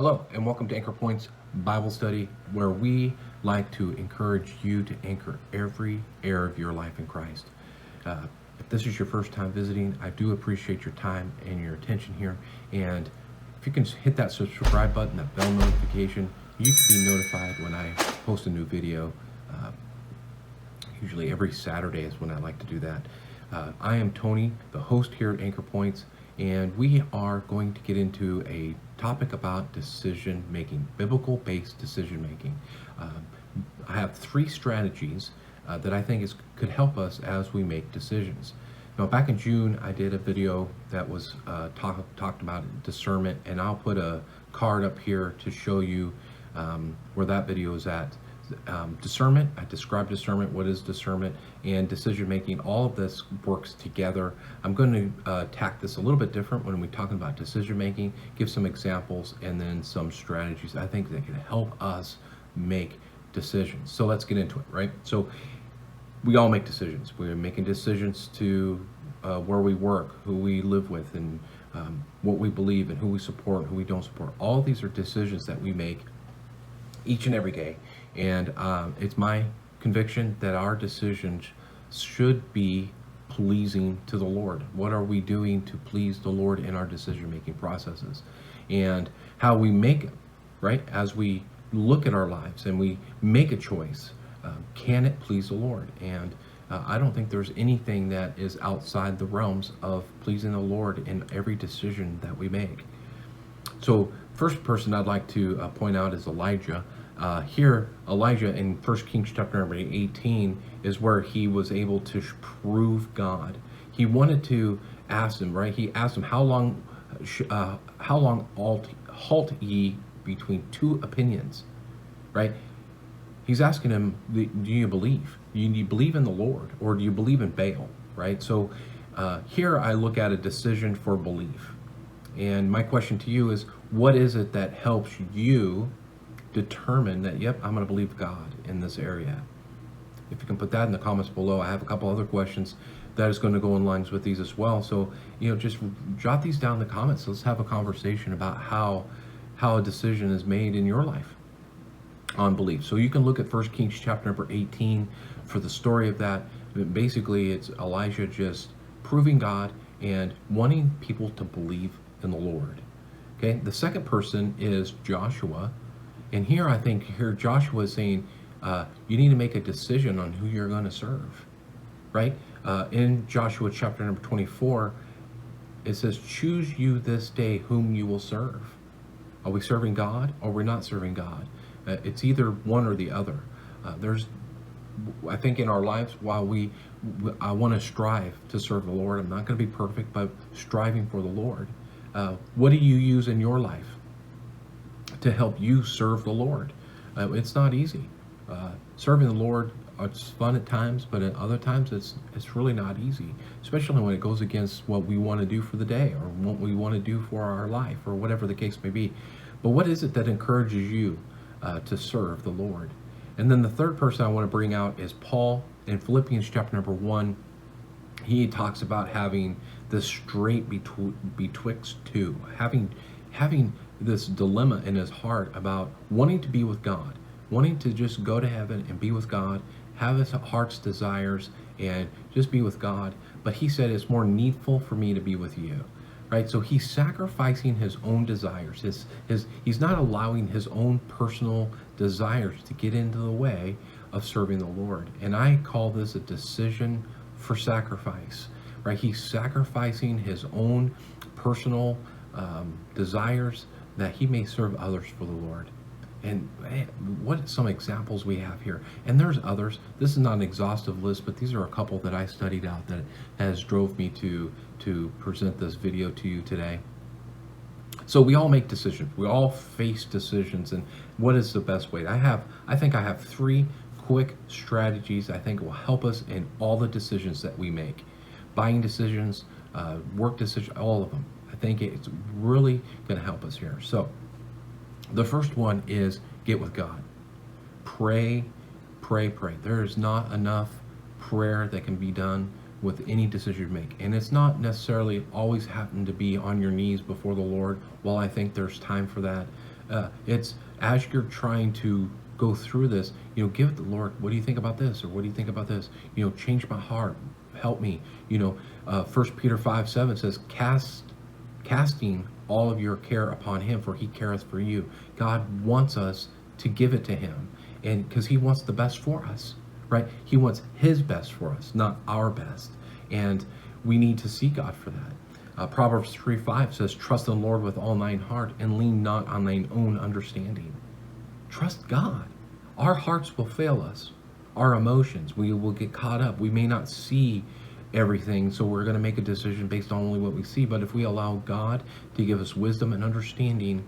Hello, and welcome to Anchor Points Bible Study, where we like to encourage you to anchor every area of your life in Christ. If this is your first time visiting, I do appreciate your time and your attention here. And if you can hit that subscribe button, that bell notification, you can be notified when I post a new video. Usually every Saturday is when I like to do that. I am Tony, the host here at Anchor Points, and we are going to get into a topic about decision making, biblical based decision making. I have three strategies that I think could help us as we make decisions. Now, back in June, I did a video that was talked about discernment, and I'll put a card up here to show you where that video is at. Discernment, I described discernment, what is discernment, and decision making. All of this works together. I'm going to attack this a little bit different when we're talking about decision making, give some examples, and then some strategies I think that can help us make decisions. So let's get into it, right? So we all make decisions. We're making decisions to where we work, who we live with, and what we believe, and who we support, who we don't support. All of these are decisions that we make each and every day. And it's my conviction that our decisions should be pleasing to the Lord. What are we doing to please the Lord in our decision-making processes? And how we make it, right? As we look at our lives and we make a choice, can it please the Lord? And I don't think there's anything that is outside the realms of pleasing the Lord in every decision that we make. So first person I'd like to point out is Elijah. Here, Elijah in 1 Kings chapter number 18 is where he was able to prove God. He wanted to ask him, right? He asked him, how long halt ye between two opinions, right? He's asking him, do you believe? Do you believe in the Lord, or do you believe in Baal, right? So here I look at a decision for belief. And my question to you is, what is it that helps you determine that, yep, I'm going to believe God in this area? If you can put that in the comments below. I have a couple other questions that is going to go in lines with these as well. So, just jot these down in the comments. Let's have a conversation about how a decision is made in your life on belief. So you can look at 1 Kings chapter number 18 for the story of that. Basically, it's Elijah just proving God and wanting people to believe in the Lord. Okay, the second person is Joshua. And here I think Joshua is saying, you need to make a decision on who you're going to serve, right? In Joshua chapter number 24, it says, choose you this day whom you will serve. Are we serving God, or we're not serving God? It's either one or the other. I think in our lives, while I want to strive to serve the Lord, I'm not going to be perfect, but striving for the Lord. What do you use in your life to help you serve the Lord? It's not easy. Serving the Lord, it's fun at times, but at other times it's really not easy, especially when it goes against what we want to do for the day, or what we want to do for our life, or whatever the case may be. But what is it that encourages you to serve the Lord? And then the third person I want to bring out is Paul. In Philippians chapter number 1, he talks about having this strait betwixt two, having this dilemma in his heart about wanting to be with God, wanting to just go to heaven and be with God, have his heart's desires and just be with God. But he said, it's more needful for me to be with you, right? So he's sacrificing his own desires. He's not allowing his own personal desires to get into the way of serving the Lord. And I call this a decision for sacrifice, right? He's sacrificing his own personal desires that he may serve others for the Lord. And man, what some examples we have here. And there's others. This is not an exhaustive list, but these are a couple that I studied out that has drove me to present this video to you today. So we all make decisions. We all face decisions. And what is the best way? I think I have three quick strategies I think will help us in all the decisions that we make. Buying decisions, work decisions, all of them. I think it's really going to help us here. So the first one is get with God. Pray, pray, pray. There is not enough prayer that can be done with any decision you make. And it's not necessarily always happen to be on your knees before the Lord. While I think there's time for that, It's as you're trying to go through this, give the Lord, what do you think about this? Or what do you think about this? Change my heart, help me. 1 Peter 5:7 says, casting all of your care upon him, for he careth for you. God wants us to give it to him, and because he wants the best for us, right? He wants his best for us, not our best. And we need to seek God for that. Proverbs 3:5 says, trust in the Lord with all thine heart, and lean not on thine own understanding. Trust God. Our hearts will fail us. Our emotions, we will get caught up. We may not see everything, so we're going to make a decision based on only what we see. But if we allow God to give us wisdom and understanding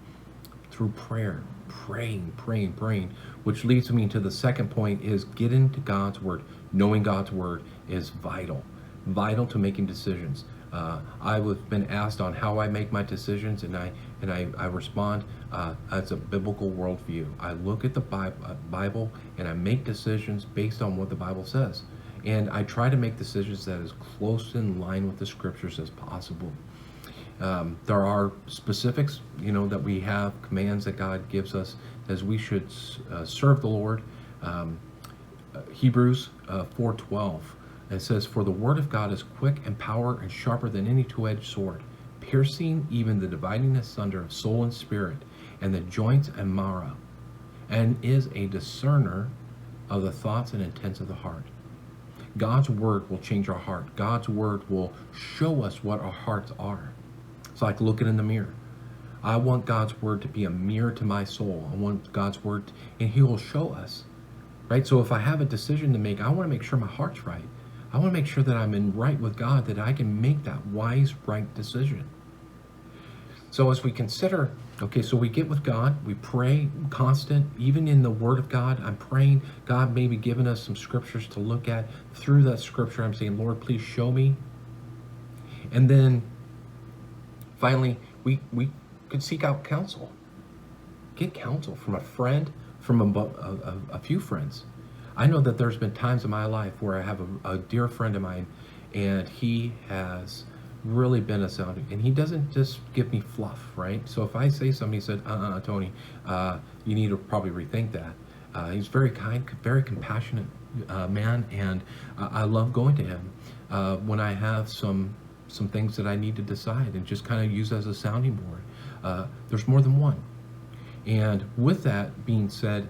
through prayer, praying, which leads me to the second point, is get into God's word. Knowing God's word is vital to making decisions. I've been asked on how I make my decisions, and I respond as a biblical worldview. I look at the Bible and I make decisions based on what the Bible says. And I try to make decisions that is close in line with the scriptures as possible. There are specifics, that we have, commands that God gives us as we should serve the Lord. Hebrews 4:12, it says, for the word of God is quick and power and sharper than any two-edged sword, piercing even the dividing asunder of soul and spirit, and the joints and marrow, and is a discerner of the thoughts and intents of the heart. God's word will change our heart. God's word will show us what our hearts are. It's like looking in the mirror. I want God's word to be a mirror to my soul. I want God's word, and he will show us, right? So if I have a decision to make, I want to make sure my heart's right. I want to make sure that I'm in right with God, that I can make that wise, right decision. So as we consider, so we get with God, we pray constant, even in the word of God, I'm praying, God may be giving us some scriptures to look at. Through that scripture, I'm saying, Lord, please show me. And then finally, we could seek out counsel. Get counsel from a friend, from a few friends. I know that there's been times in my life where I have a dear friend of mine, and he has really been a sounding, and he doesn't just give me fluff, right? So if I say something, he said, Tony, you need to probably rethink that. He's very kind, very compassionate man, and I love going to him when I have some things that I need to decide, and just kind of use as a sounding board. There's more than one. And with that being said,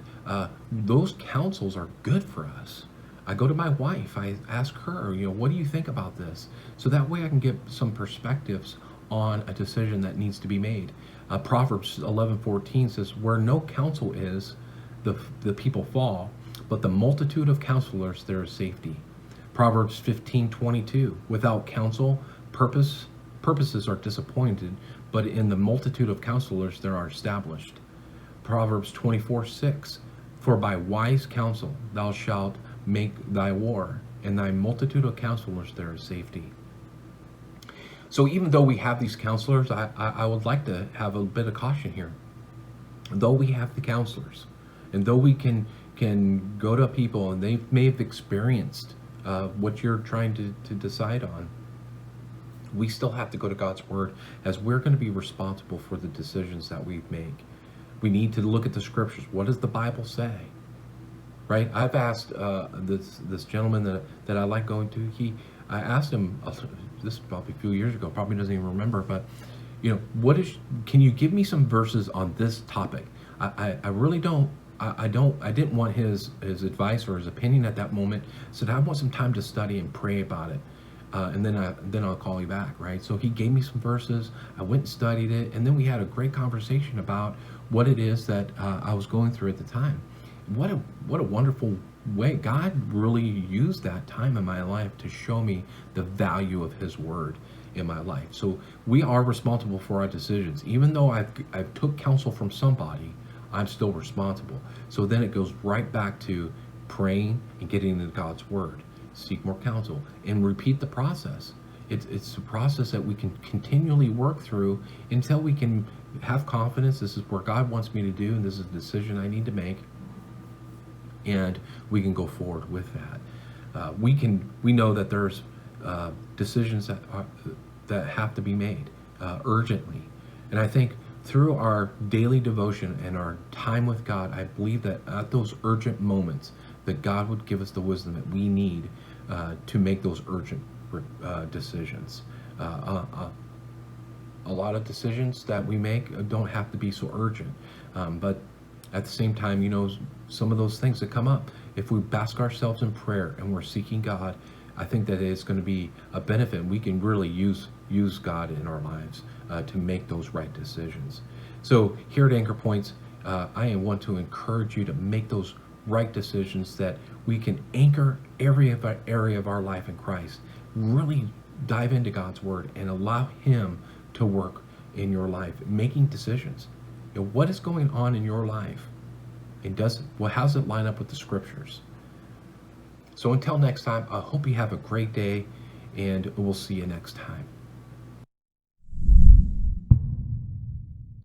those counsels are good for us. I go to my wife, I ask her, what do you think about this? So that way I can get some perspectives on a decision that needs to be made. Proverbs 11:14 says, where no counsel is, the people fall, but the multitude of counselors, there is safety. Proverbs 15:22, without counsel, purposes are disappointed, but in the multitude of counselors there are established. Proverbs 24:6, for by wise counsel thou shalt make thy war, and thy multitude of counselors there is safety. So even though we have these counselors, I would like to have a bit of caution here. Though we have the counselors, and though we can go to people and they may have experienced what you're trying to decide on, we still have to go to God's word, as we're going to be responsible for the decisions that we make. We need to look at the scriptures. What does the Bible say? Right? I've asked this gentleman that I like going to. I asked him, this is probably a few years ago, probably doesn't even remember, but can you give me some verses on this topic? I really don't. I didn't want his advice or his opinion at that moment. I said, I want some time to study and pray about it. And then I'll call you back, right? So he gave me some verses. I went and studied it, and then we had a great conversation about what it is that I was going through at the time. What a wonderful way God really used that time in my life to show me the value of His Word in my life. So we are responsible for our decisions. Even though I've took counsel from somebody, I'm still responsible. So then it goes right back to praying and getting into God's Word. Seek more counsel and repeat the process. It's a process that we can continually work through until we can have confidence. This is where God wants me to do, and this is a decision I need to make, and we can go forward with that. We know that there's decisions that have to be made urgently, and I think through our daily devotion and our time with God, I believe that at those urgent moments, that God would give us the wisdom that we need to make those urgent decisions. A lot of decisions that we make don't have to be so urgent, but at the same time, some of those things that come up, if we bask ourselves in prayer and we're seeking God, I think that it's going to be a benefit. We can really use God in our lives to make those right decisions. So here at Anchor Points, I want to encourage you to make those right decisions, that we can anchor every area of our life in Christ. Really dive into God's Word and allow Him to work in your life, making decisions. What is going on in your life? And how does it line up with the Scriptures? So until next time, I hope you have a great day, and we'll see you next time.